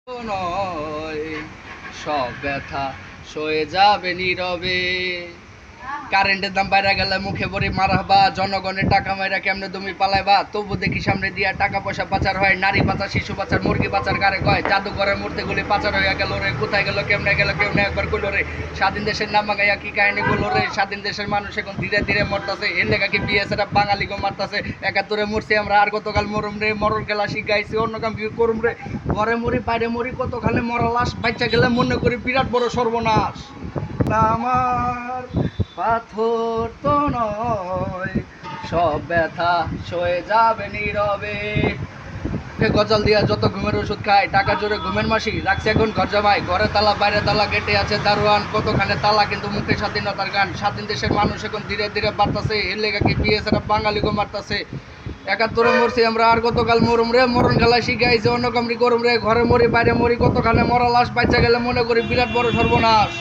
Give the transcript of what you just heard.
নয়, সব ব্যথা সয়ে যাবে নীরবে। কারেন্টের দাম বাইরে গেলে মুখে বড়ি মারাবা, জনগণের টাকা মাইরা কেমনে তুমি পালাইবা। তবু দেখি সামনে দিয়া টাকা পয়সা পাচার হয়, নারী পাচার, শিশু পাচার, মুরগি পাচার কারে কয়। জাদুঘরের মূর্তিগুলি পাচার হইয়া গেল রে, কোথায় গেল কেমনে গেল কেউ না একবার কইল রে। স্বাধীন দেশের নাম গাইয়া কি কাহিনী গুলো রে, স্বাধীন দেশের মানুষ এখন ধীরে ধীরে মরতাছে। এর লেখা কি বিএসএরা বাঙালি গো মারতাছে। ৭১ মরছি আমরা, আর কতকাল মরুম রে। মরণ খেলা শিখাইছি, অন্য কাম কি করুম রে। ঘরে মরি বাইরে মরি, কতখানে মরা লাশ। বাচ্চা গেলে মনে করি বিরাট বড় সর্বনাশ। আমার পাথর তো নয়, সব ব্যথা সয়ে যাবে নীরবে। গজাল দিয়া যত ঘুমের ওষুধ খায়, টাকা জোরে ঘুমের মাসি রাখছে এখন ঘর জামাই। ঘরে তালা বাইরে তালা, গেটে আছে দারোয়ান, কতখানে তালা কিন্তু মুখে স্বাধীনতার গান। স্বাধীন দেশের মানুষ এখন ধীরে ধীরে বাড়তাছে। এর লেগা কি বিএসএরা বাঙালি গো মারতাছে। ৭১ মরছি আমরা, আর কতকাল মরুম রে। মরণ খেলা শিখাইছে, অন্য কামড়ি করুম রে। ঘরে মরি বাইরে মরি, কতখানে মরা লাশ। বাচ্চা গেলে মনে করি বিরাট বড় সর্বনাশ।